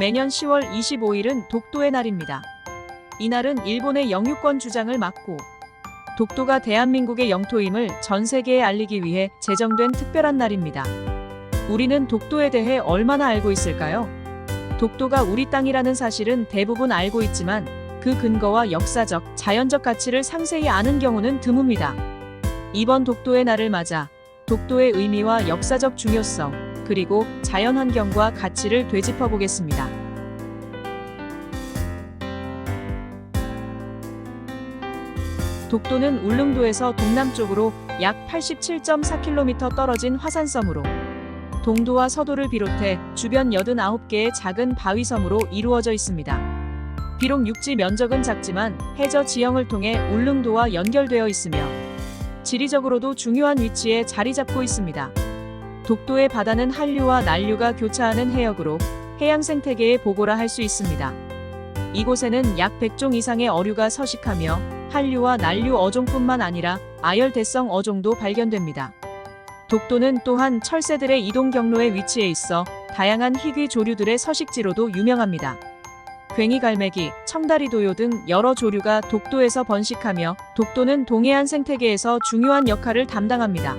매년 10월 25일은 독도의 날입니다. 이날은 일본의 영유권 주장을 막고 독도가 대한민국의 영토임을 전 세계에 알리기 위해 제정된 특별한 날입니다. 우리는 독도에 대해 얼마나 알고 있을까요? 독도가 우리 땅이라는 사실은 대부분 알고 있지만 그 근거와 역사적, 자연적 가치를 상세히 아는 경우는 드뭅니다. 이번 독도의 날을 맞아 독도의 의미와 역사적 중요성, 그리고 자연환경과 가치를 되짚어 보겠습니다. 독도는 울릉도에서 동남쪽으로 약 87.4km 떨어진 화산섬으로 동도와 서도를 비롯해 주변 89개의 작은 바위섬으로 이루어져 있습니다. 비록 육지 면적은 작지만 해저 지형을 통해 울릉도와 연결되어 있으며 지리적으로도 중요한 위치에 자리 잡고 있습니다. 독도의 바다는 한류와 난류가 교차하는 해역으로 해양 생태계의 보고라 할 수 있습니다. 이곳에는 약 100종 이상의 어류가 서식하며 한류와 난류 어종뿐만 아니라 아열대성 어종도 발견됩니다. 독도는 또한 철새들의 이동 경로에 위치해 있어 다양한 희귀 조류들의 서식지로도 유명합니다. 괭이갈매기, 청다리도요 등 여러 조류가 독도에서 번식하며 독도는 동해안 생태계에서 중요한 역할을 담당합니다.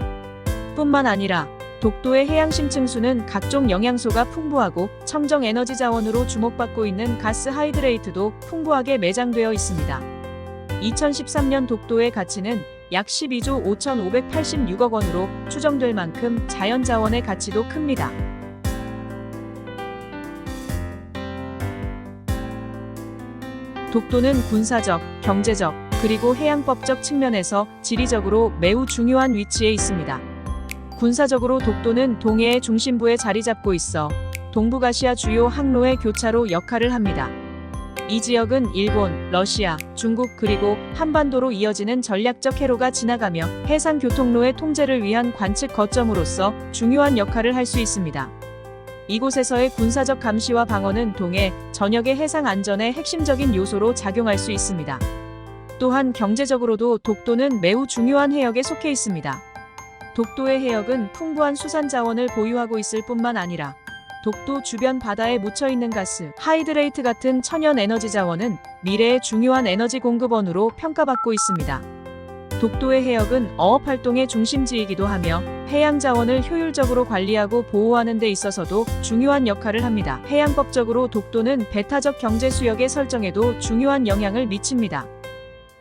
뿐만 아니라 독도의 해양 심층수는 각종 영양소가 풍부하고 청정 에너지 자원으로 주목받고 있는 가스 하이드레이트도 풍부하게 매장되어 있습니다. 2013년 독도의 가치는 약 12조 5,586억 원으로 추정될 만큼 자연자원의 가치도 큽니다. 독도는 군사적, 경제적, 그리고 해양법적 측면에서 지리적으로 매우 중요한 위치에 있습니다. 군사적으로 독도는 동해의 중심부에 자리 잡고 있어 동북아시아 주요 항로의 교차로 역할을 합니다. 이 지역은 일본, 러시아, 중국 그리고 한반도로 이어지는 전략적 해로가 지나가며 해상 교통로의 통제를 위한 관측 거점으로서 중요한 역할을 할 수 있습니다. 이곳에서의 군사적 감시와 방어는 동해 전역의 해상 안전의 핵심적인 요소로 작용할 수 있습니다. 또한 경제적으로도 독도는 매우 중요한 해역에 속해 있습니다. 독도의 해역은 풍부한 수산 자원을 보유하고 있을 뿐만 아니라 독도 주변 바다에 묻혀있는 가스, 하이드레이트 같은 천연 에너지 자원은 미래의 중요한 에너지 공급원으로 평가받고 있습니다. 독도의 해역은 어업활동의 중심지이기도 하며 해양 자원을 효율적으로 관리하고 보호하는 데 있어서도 중요한 역할을 합니다. 해양법적으로 독도는 배타적 경제 수역의 설정에도 중요한 영향을 미칩니다.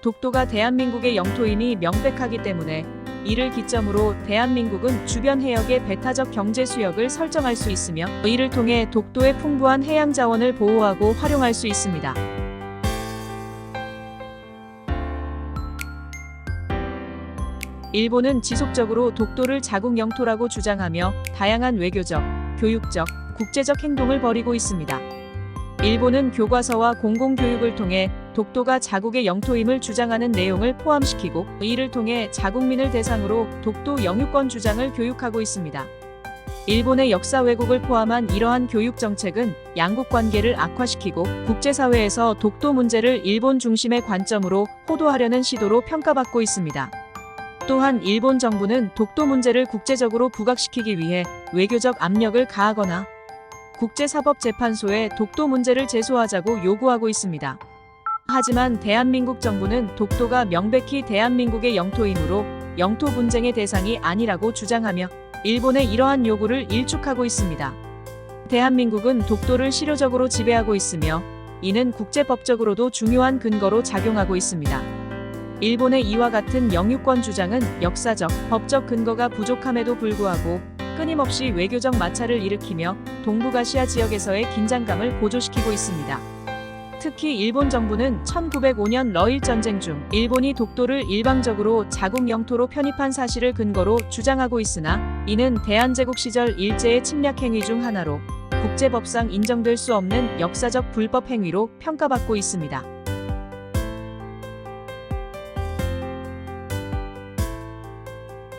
독도가 대한민국의 영토임이 명백하기 때문에 이를 기점으로 대한민국은 주변 해역의 배타적 경제 수역을 설정할 수 있으며 이를 통해 독도의 풍부한 해양 자원을 보호하고 활용할 수 있습니다. 일본은 지속적으로 독도를 자국 영토라고 주장하며 다양한 외교적, 교육적, 국제적 행동을 벌이고 있습니다. 일본은 교과서와 공공교육을 통해 독도가 자국의 영토임을 주장하는 내용을 포함시키고 이를 통해 자국민을 대상으로 독도 영유권 주장을 교육하고 있습니다. 일본의 역사 왜곡을 포함한 이러한 교육 정책은 양국 관계를 악화시키고 국제사회에서 독도 문제를 일본 중심의 관점으로 호도하려는 시도로 평가받고 있습니다. 또한 일본 정부는 독도 문제를 국제적으로 부각시키기 위해 외교적 압력을 가하거나 국제사법재판소에 독도 문제를 제소하자고 요구하고 있습니다. 하지만 대한민국 정부는 독도가 명백히 대한민국의 영토이므로 영토 분쟁의 대상이 아니라고 주장하며 일본의 이러한 요구를 일축하고 있습니다. 대한민국은 독도를 실효적으로 지배하고 있으며 이는 국제법적으로도 중요한 근거로 작용하고 있습니다. 일본의 이와 같은 영유권 주장은 역사적, 법적 근거가 부족함에도 불구하고 끊임없이 외교적 마찰을 일으키며 동북아시아 지역에서의 긴장감을 고조시키고 있습니다. 특히 일본 정부는 1905년 러일 전쟁 중 일본이 독도를 일방적으로 자국 영토로 편입한 사실을 근거로 주장하고 있으나 이는 대한제국 시절 일제의 침략 행위 중 하나로 국제법상 인정될 수 없는 역사적 불법 행위로 평가받고 있습니다.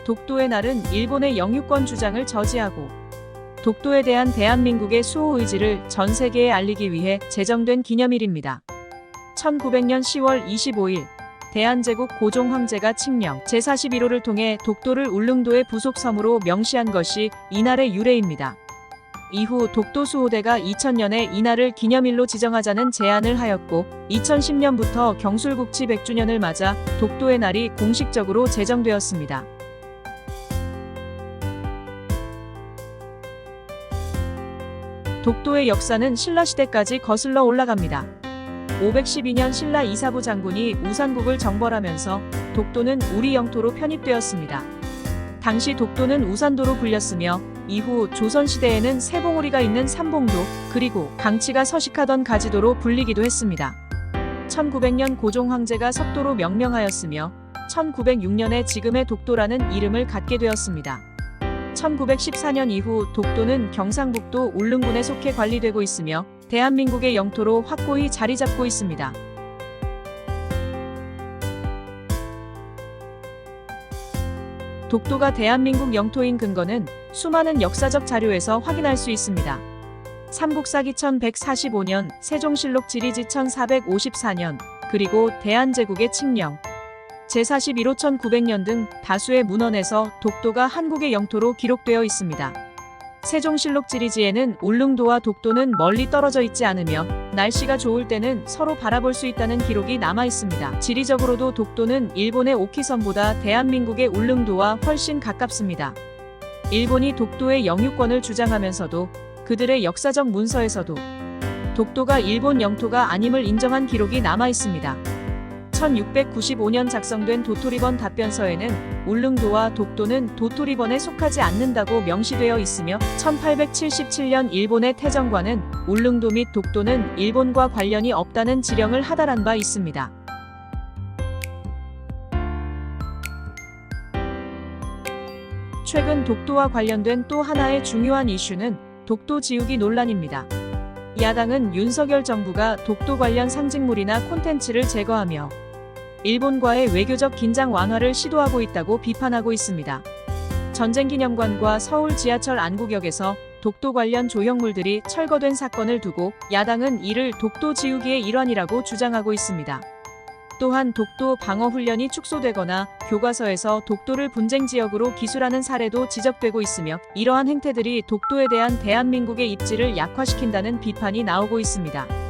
독도의 날은 일본의 영유권 주장을 저지하고 독도에 대한 대한민국의 수호 의지를 전 세계에 알리기 위해 제정된 기념일입니다. 1900년 10월 25일 대한제국 고종 황제가 칙령 제41호를 통해 독도를 울릉도의 부속 섬으로 명시한 것이 이날의 유래입니다. 이후 독도 수호대가 2000년에 이날을 기념일로 지정하자는 제안을 하였고 2010년부터 경술국치 100주년을 맞아 독도의 날이 공식적으로 제정되었습니다. 독도의 역사는 신라시대까지 거슬러 올라갑니다. 512년 신라 이사부 장군이 우산국을 정벌하면서 독도는 우리 영토로 편입되었습니다. 당시 독도는 우산도로 불렸으며 이후 조선시대에는 세봉우리가 있는 삼봉도 그리고 강치가 서식하던 가지도로 불리기도 했습니다. 1900년 고종 황제가 석도로 명명하였으며 1906년에 지금의 독도라는 이름을 갖게 되었습니다. 1914년 이후 독도는 경상북도 울릉군에 속해 관리되고 있으며 대한민국의 영토로 확고히 자리 잡고 있습니다. 독도가 대한민국 영토인 근거는 수많은 역사적 자료에서 확인할 수 있습니다. 삼국사기 1145년, 세종실록 지리지 1454년, 그리고 대한제국의 칙령, 제41호 1900년 등 다수의 문헌에서 독도가 한국의 영토로 기록되어 있습니다. 세종실록 지리지에는 울릉도와 독도는 멀리 떨어져 있지 않으며 날씨가 좋을 때는 서로 바라볼 수 있다는 기록이 남아 있습니다. 지리적으로도 독도는 일본의 오키섬보다 대한민국의 울릉도와 훨씬 가깝습니다. 일본이 독도의 영유권을 주장하면서도 그들의 역사적 문서에서도 독도가 일본 영토가 아님을 인정한 기록이 남아 있습니다. 1695년 작성된 도토리번 답변서에는 울릉도와 독도는 도토리번에 속하지 않는다고 명시되어 있으며 1877년 일본의 태정관은 울릉도 및 독도는 일본과 관련이 없다는 지령을 하달한 바 있습니다. 최근 독도와 관련된 또 하나의 중요한 이슈는 독도 지우기 논란입니다. 야당은 윤석열 정부가 독도 관련 상징물이나 콘텐츠를 제거하며 일본과의 외교적 긴장 완화를 시도하고 있다고 비판하고 있습니다. 전쟁기념관과 서울 지하철 안구역에서 독도 관련 조형물들이 철거된 사건을 두고 야당은 이를 독도 지우기의 일환이라고 주장하고 있습니다. 또한 독도 방어훈련이 축소되거나 교과서에서 독도를 분쟁지역으로 기술하는 사례도 지적되고 있으며 이러한 행태들이 독도에 대한 대한민국의 입지를 약화시킨다는 비판이 나오고 있습니다.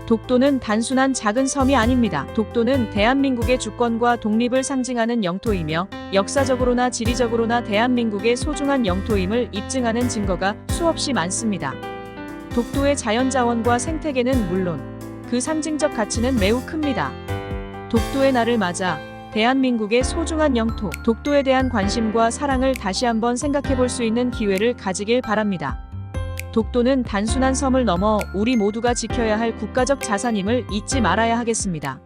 독도는 단순한 작은 섬이 아닙니다. 독도는 대한민국의 주권과 독립을 상징하는 영토이며 역사적으로나 지리적으로나 대한민국의 소중한 영토임을 입증하는 증거가 수없이 많습니다. 독도의 자연자원과 생태계는 물론 그 상징적 가치는 매우 큽니다. 독도의 날을 맞아 대한민국의 소중한 영토, 독도에 대한 관심과 사랑을 다시 한번 생각해 볼 수 있는 기회를 가지길 바랍니다. 독도는 단순한 섬을 넘어 우리 모두가 지켜야 할 국가적 자산임을 잊지 말아야 하겠습니다.